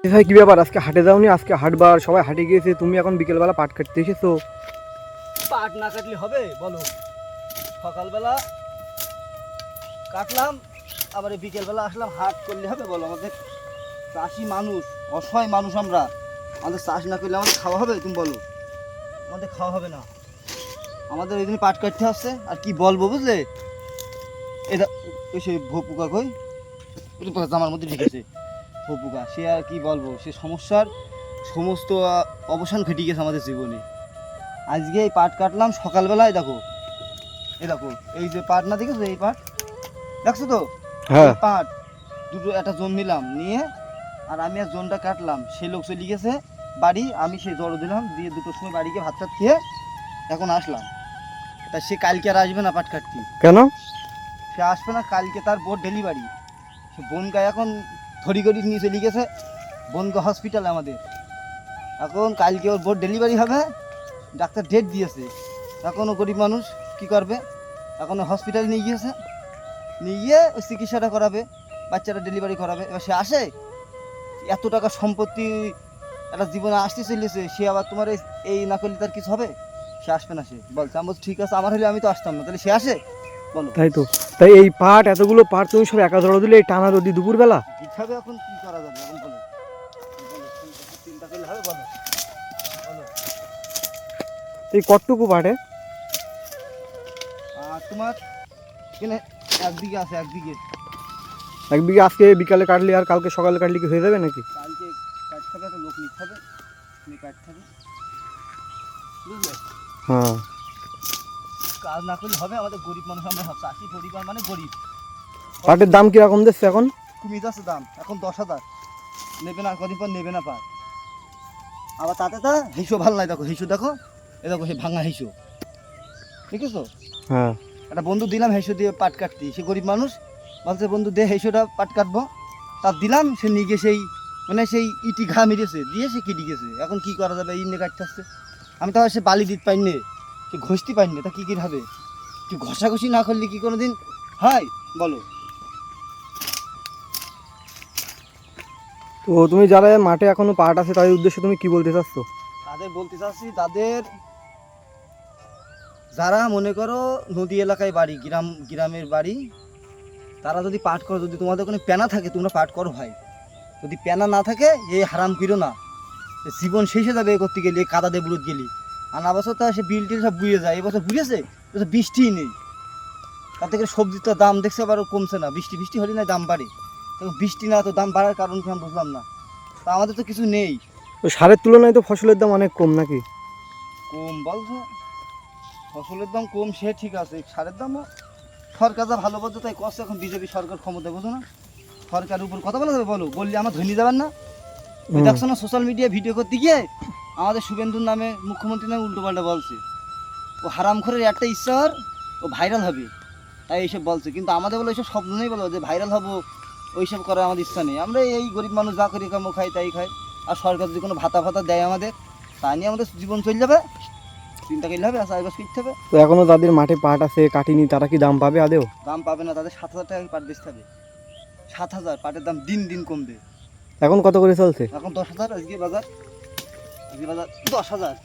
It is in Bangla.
ভাই কি ব্যাপার, আজকে হাটে যাওনি? আজকে হাটবার সবাই হাটে গিয়েছে, তুমি এখন বিকেলবেলা পাট কাটতে এসেছো? পাট না কাটলে হবে বলো? সকালবেলা কাটলাম, আবার বিকেলবেলা আসলাম, হাট করলে হবে বলো? আমাদের চাষি মানুষ, অসহায় মানুষ আমরা, আমাদের চাষ না করলে আমাদের খাওয়া হবে? তুমি বলো, আমাদের খাওয়া হবে না? আমাদের ওই দিন পাট কাটতে আসছে, আর কি বলবো বুঝলে? এটা সে ভোপুকা কই জামার মধ্যে ঢেকেছে ভোপুকা, সে আর কি বলবো? সে সমস্যার সমস্ত অবসান ঘটে গেছে আমাদের জীবনে। আজকে এই পাট কাটলাম সকালবেলায়, দেখো এই দেখো, এই যে পাট না দেখেছো, এই পাট দেখছো তো? হ্যাঁ, পাট দুটো একটা জোন নিলাম, নিয়ে আর আমি আর জোনটা কাটলাম, সে লোক চলে গেছে বাড়ি, আমি সেই জড়ো দিলাম, দিয়ে দুটোর সময় বাড়ি গিয়ে ভাত টাত খেয়ে এখন আসলাম। তা সে কালকে আর আসবে না পাট কাটতে। কেন? সে আসবে না, কালকে তার বোর ডেলিভারি। সে বোনকে এখন ধরি গড়ি নিয়ে চলে গেছে বোনকে হসপিটালে আমাদের। এখন কালকে ওর বোর ডেলিভারি হবে, ডাক্তার ডেট দিয়েছে। এখন ও গরিব মানুষ কি করবে? এখন হসপিটালে নিয়ে গিয়েছে, নিয়ে গিয়ে ওই চিকিৎসাটা করাবে, বাচ্চাটা ডেলিভারি করাবে। এবার সে আসে, এত টাকা সম্পত্তি একটা জীবনে আসতে চলেছে, সে আবার তোমার এই না করলে তার কিছু হবে? সে আসবে না, সে বলছে। আমি বলছি ঠিক আছে, আমার হলে আমি তো আসতাম না, তাহলে সে আসে বলো? তাই তো। তাই এই পাট, এতগুলো পাট তুমি সব একা জড়ো দিলে এই টানা রোদি দুপুরবেলা? হিসাবে এখন কি করা যাবে এখন বলো? বলো, চিন্তা করলে হবে বলো? বলো। এই কতটুকু পাটে? আর তোমার কিনে একদিকে আছে, একদিকে। এক বিঘে আজকে বিকালে কাটলি আর কালকে সকালে কাটলি কি হয়ে যাবে নাকি? কালকে কাটতে হবে, একটা লোক নিতে হবে, তুমি কাটতে হবে, বুঝলে? হ্যাঁ। কাজ না করলে হবে? আমাদের গরিব মানুষ আমরা, চাষি পরিবার মানে গরিব। পাটের দাম কিরকম দিচ্ছে এখন? কমে যাচ্ছে দাম, এখন 10,000 নেবে না, কদিন পর নেবে না পাট। আবার তাতে তা হিসো ভালো নাই, দেখো হিসো, দেখো এ দেখো, সে ভাঙা হিসো, দেখেছো? হ্যাঁ। একটা বন্ধু দিলাম হেসো দিয়ে পাট কাটতি, সে গরিব মানুষ, বলছে বন্ধু দে হেসোটা পাট কাটবো, তার দিলাম, সে নিয়ে গিয়ে সেই মানে সেই ইটি ঘা মেরেছে, দিয়ে সে কেটে গেছে। এখন কি করা যাবে? ইন্নে কাটতে আসছে, আমি তো সে বালি দিতে পারিনি, সে ঘষতে পারিনি, তা কী কী হবে? তুই ঘষাঘষি না করলে কি কোনো দিন হয় বলো? তো তুমি যারা মাঠে এখনো পাট আছে তাদের উদ্দেশ্যে তুমি কি বলতে চাচ্ছ? তাদের বলতে চাচ্ছি, তাদের যারা মনে করো নদী এলাকায় বাড়ি, গ্রামের বাড়ি, তারা যদি পাঠ করো, যদি তোমাদের কোনো প্যানা থাকে তোমরা পাঠ করো ভাই। যদি প্যানা না থাকে এই হারাম করো না, জীবন শেষে যাবে এ করতে গেলে, এই কাদা দিয়ে বুড়োত গেলি। আর না বছর তো সে বিল টিল সব বুড়িয়ে যায়, এবছর বুড়িয়েছে, এবছর বৃষ্টিই নেই, তার থেকে সবজির তো দাম দেখছে আবার কমছে না, বৃষ্টি বৃষ্টি হলে না দাম বাড়ে, তো বৃষ্টি না, তো দাম বাড়ার কারণ কি আমি বুঝলাম না। তা আমাদের তো কিছু নেই। তো সারের তুলনায় তো ফসলের দাম অনেক কম নাকি? কম বলছো? ফসলের দাম কম সে ঠিক আছে, সারের দামও সরকার যা ভালো বলছে তাই করছে। এখন বিজেপি সরকার ক্ষমতা, বুঝো না? সরকারের উপর কথা বলা যাবে বলো? বললে আমার ধরে নিয়ে যাবেন না? ওই দেখছো না সোশ্যাল মিডিয়া ভিডিও করতে গিয়ে আমাদের শুভেন্দুর নামে, মুখ্যমন্ত্রী নামে উল্টো পাল্টা বলছে। ও হারামখোরের একটা ইচ্ছা ওর, ও ভাইরাল হবে, তাই এইসব বলছে। কিন্তু আমাদের বলে ওইসব স্বপ্ন নেই, বলো যে ভাইরাল হবো, ওইসব করার আমাদের ইচ্ছা নেই। আমরা এই গরিব মানুষ যা করি কামো খাই তাই খাই, আর সরকার যদি কোনো ভাতা ফাতা দেয় আমাদের, তা নিয়ে আমাদের জীবন চলে যাবে, চিন্তা করলে হবে, আর চাষবাস করতে হবে। তো এখনো যাদের মাঠে পাট আছে কাটিনি, তারা কি দাম পাবে আদেও? দাম পাবে না, তাদের 7,000 টাকা পাট বেচতে হবে। 7,000 পাটের দাম দিন দিন কমবে। এখন কত করে চলছে? এখন 10,000, আজকে বাজার 10,000।